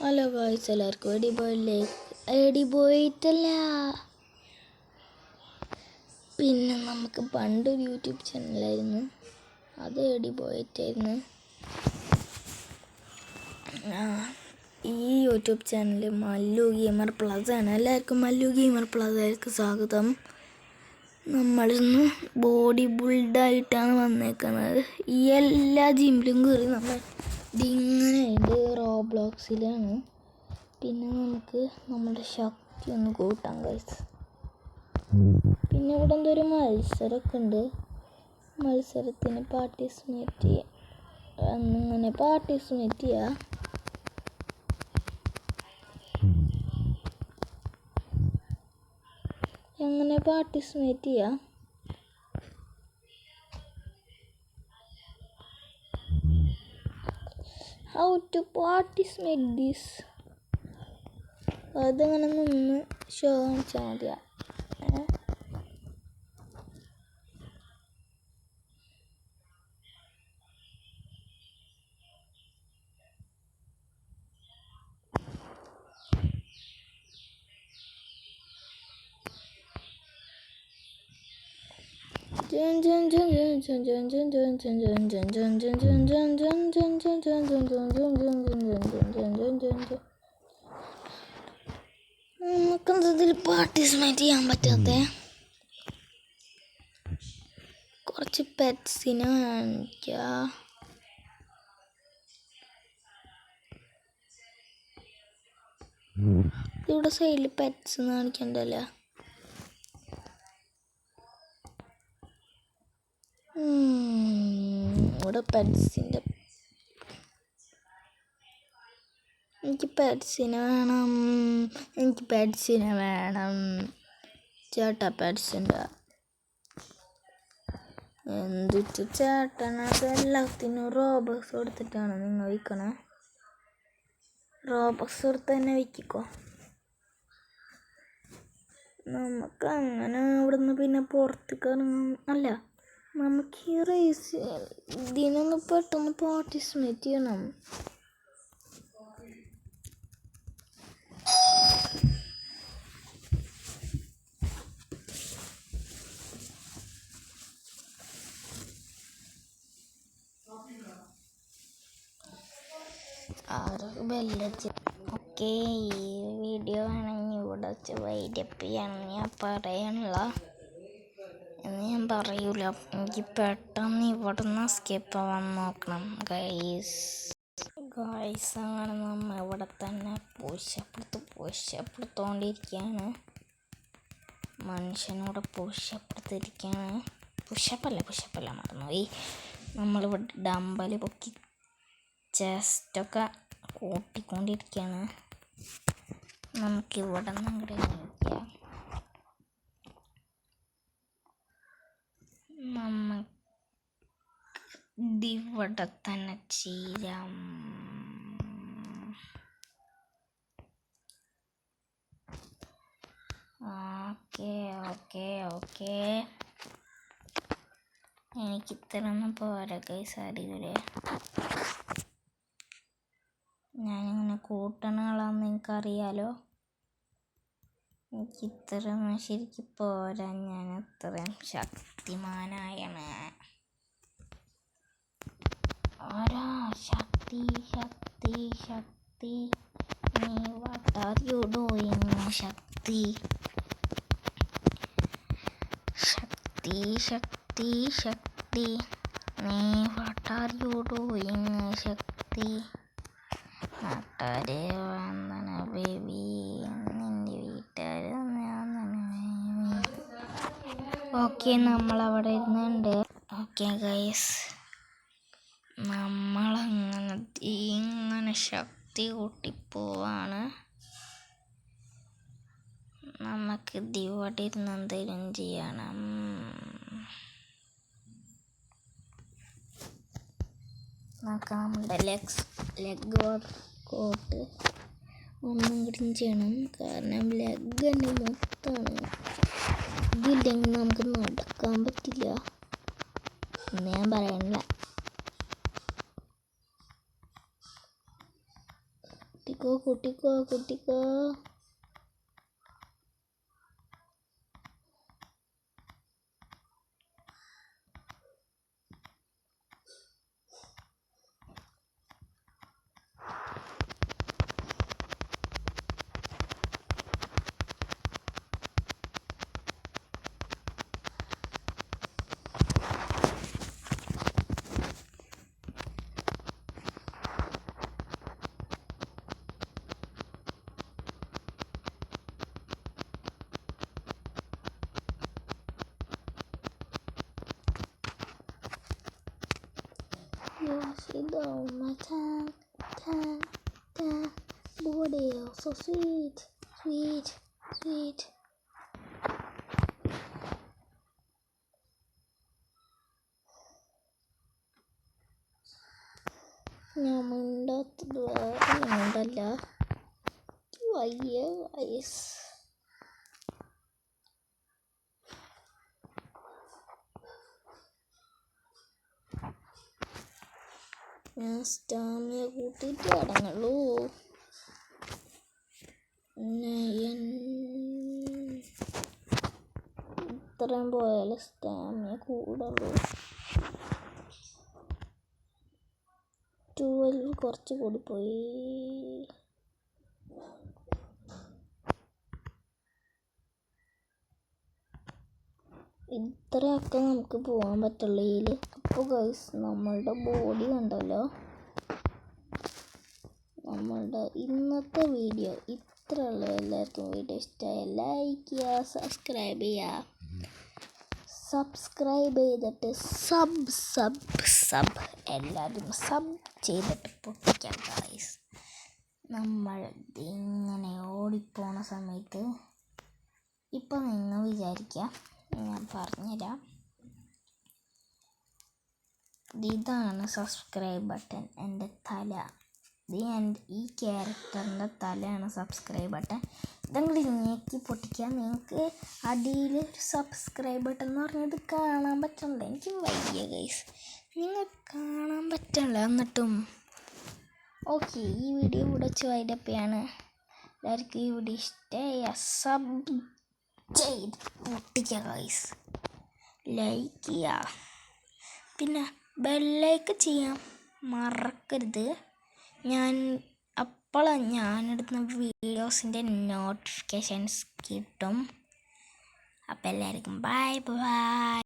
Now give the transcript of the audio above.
Hello guys, എല്ലാവർക്കും എടിബോയിട്ടല്ല. പിന്നെ നമുക്ക് പണ്ടൊരു യൂട്യൂബ് ചാനലായിരുന്നു, അത് എടിബോയിട്ടായിരുന്നു. ഈ YouTube channel Mallu gamer plus ആണ്. എല്ലാവർക്കും മല്ലു ഗെയിമർ പ്ലസിലേക്ക് സ്വാഗതം. നമ്മളിന്ന് ബോഡി ബിൽഡായിട്ടാണ് വന്നേക്കുന്നത്. ഈ എല്ലാ ജിമ്മിലും കയറി നമ്മൾ ഇതിങ്ങനെ ഉണ്ട്. റോബ്ലോക്സിലാണ്. പിന്നെ നമുക്ക് നമ്മുടെ ശക്തി ഒന്ന് കൂട്ടാം ഗൈസ്. പിന്നെ ഇവിടെ എന്തൊരു മത്സരമൊക്കെ ഉണ്ട്. മത്സരത്തിന് പാർട്ടിസിപ്പേറ്റ് ചെയ്യാം. എന്നിങ്ങനെ പാർട്ടിസിപ്പേറ്റ് ചെയ്യാം. എങ്ങനെ പാർട്ടിസിപ്പേറ്റ് ചെയ്യാം? How to participate this? അതങ്ങനെ നിന്ന് ഷോ കാണിച്ചാൽ മതിയാ. നമുക്കെന്തതിൽ പാർട്ടിസിപ്പേറ്റ് ചെയ്യാൻ പറ്റാത്ത കുറച്ച് പെറ്റ്സിനെ കാണിക്കാം. ഇവിടെ സൈഡിൽ പെറ്റ്സ് കാണിക്കണ്ടല്ലോ. ഇവിടെ പെറ്റ്സിൻ്റെ എനിക്ക് പെറ്റ്സിനെ വേണം. ചേട്ടാ പെറ്റ്സിൻ്റെ എന്തിട്ട് ചേട്ടനത് എല്ലാത്തിനും റോബക്സ് കൊടുത്തിട്ടാണ് നിങ്ങൾ വിൽക്കണേ. റോബക്സ് കൊടുത്ത് തന്നെ വിൽക്കിക്കോ. നമുക്ക് അങ്ങനെ ഇവിടുന്ന് പിന്നെ പുറത്തേക്ക് ഇറങ്ങാൻ അല്ല, നമുക്ക് ഈ റേസ് ഇതിനൊന്ന് പെട്ടെന്ന് പാർട്ടിസിപ്പേറ്റ് ചെയ്യണം. ഓക്കെ, ഈ വീഡിയോ ആണെങ്കിൽ ഇവിടെ വെച്ച് വൈൻഡപ്പ് ചെയ്യണം. ഞാൻ പറയാനുള്ള എന്ന് ഞാൻ പറയൂല. എനിക്ക് പെട്ടെന്ന് ഇവിടെ നിന്ന് എസ്കേപ്പ് ആവാൻ നോക്കണം ഗൈസ്. അങ്ങനെ നമ്മൾ ഇവിടെ തന്നെ പുഷപ്പെടുത്തോണ്ടിരിക്കുകയാണ്. മനുഷ്യനോട് പുഷപ്പെടുത്തിരിക്കുകയാണ്. പുഷപ്പല്ല മറന്നുപോയി. നമ്മളിവിടെ ഡമ്പൽ പൊക്കി ചെസ്റ്റൊക്കെ കൂട്ടിക്കൊണ്ടിരിക്കുകയാണ്. നമുക്കിവിടെ നിന്ന് അങ്ങോട്ട് നോക്കാം. നമുക്കിവിടെ തന്നെ ചെയ്യാം. ഓക്കെ എനിക്ക് ഇത്രയൊന്നും പോരാ ഗൈസ്. അറിയില്ലേ, ഞാനിങ്ങനെ കൂട്ടണ ആളാന്ന് എനിക്കറിയാലോ. എനിക്ക് ഇത്രയൊന്നും ശരിക്കും പോരാ. ഞാൻ അത്രയും ശക്തിമാനായാണ്. ഓരോ ശക്തി നീ വാട്ട് ആർ യു ഡൂയിങ്? ശക്തി നീ വാട്ട് ആർ യു ഡൂയിങ്? ശക്തി നാട്ടുകാര് വന്ദന ബേബി, നിന്റെ വീട്ടുകാര് ഓക്കെ. നമ്മളവിടെ ഇരുന്നുണ്ട്. ഓക്കെ ഗൈസ്, നമ്മളങ്ങനെ ശക്തി കൂട്ടിപ്പോവാണ്. നമുക്ക് ഇവിടെ ഇരുന്ന് എന്തെങ്കിലും ചെയ്യണം. നമുക്ക് നമ്മുടെ ലെഗ് വർക്കൗട്ട് ഒന്നും കൂടി ചെയ്യണം. കാരണം ലെഗ് തന്നെ മൊത്തമാണ്. ഇതില്ലെങ്കിൽ നമുക്ക് നടക്കാൻ പറ്റില്ല എന്ന് ഞാൻ പറയണില്ല. കൂട്ടിക്കോ. Yoshidoma tan body so sweet. ഞാൻ മിണ്ടാത്തത് വേറെ മിണ്ടല്ല. വയ്യ വയസ്സ്. ഞാൻ സ്റ്റാമിന കൂട്ടിയിട്ട് അടങ്ങുള്ളൂ. ഇത്രയും പോയാലും സ്റ്റാമിന കൂടുള്ളൂ. 12 കുറച്ച് കൂടിപ്പോയി. ഇത്രയൊക്കെ നമുക്ക് പോകാൻ പറ്റുള്ളൂ ഇതിൽ. അപ്പോൾ ഗൈസ്, നമ്മളുടെ ബോഡി കണ്ടല്ലോ. നമ്മളുടെ ഇന്നത്തെ വീഡിയോ ഇത്ര ഉള്ളൂ. എല്ലാവർക്കും വീഡിയോ ഇഷ്ടമായ ലൈക്ക് ചെയ്യുക, സബ്സ്ക്രൈബ് ചെയ്തിട്ട് സബ് എല്ലാവരും സബ് ചെയ്തിട്ട് പൊട്ടിക്കാം ഗൈസ്. നമ്മൾ ഇങ്ങനെ ഓടിപ്പോണ സമയത്ത് ഇപ്പം നിങ്ങൾ വിചാരിക്കുക, ഞാൻ പറഞ്ഞുതരാം. ഇതാണ് സബ്സ്ക്രൈബ് ബട്ടൺ. എൻ്റെ തല, ഈ ക്യാരക്ടറിൻ്റെ തലയാണ് സബ്സ്ക്രൈബ് ബട്ടൺ. ഇതങ്ങൾ ഞെക്കി പൊട്ടിക്കുക. നിങ്ങൾക്ക് അടിയിൽ സബ്സ്ക്രൈബ് ബട്ടൺ എന്ന് പറഞ്ഞത് കാണാൻ പറ്റണില്ല. എനിക്ക് വയ്യ ഗൈസ്, നിങ്ങൾ കാണാൻ പറ്റണില്ല. എന്നിട്ടും ഓക്കെ, ഈ വീഡിയോ ഇവിടെ വെച്ച് വൈഡപ്പിയാണ്. എല്ലാവർക്കും ഈ വീഡിയോ ഇഷ്ടമായ സബ് ചെയ്ത് പൊട്ടിക്കുക ഗൈസ്. ലൈക്ക് ചെയ്യുക, പിന്നെ ബെല്ലൈക്ക് ചെയ്യാൻ മറക്കരുത്. അപ്പോഴാണ് ഞാനെടുക്കുന്ന വീഡിയോസിൻ്റെ നോട്ടിഫിക്കേഷൻസ് കിട്ടും. അപ്പോൾ എല്ലാവർക്കും ബൈ.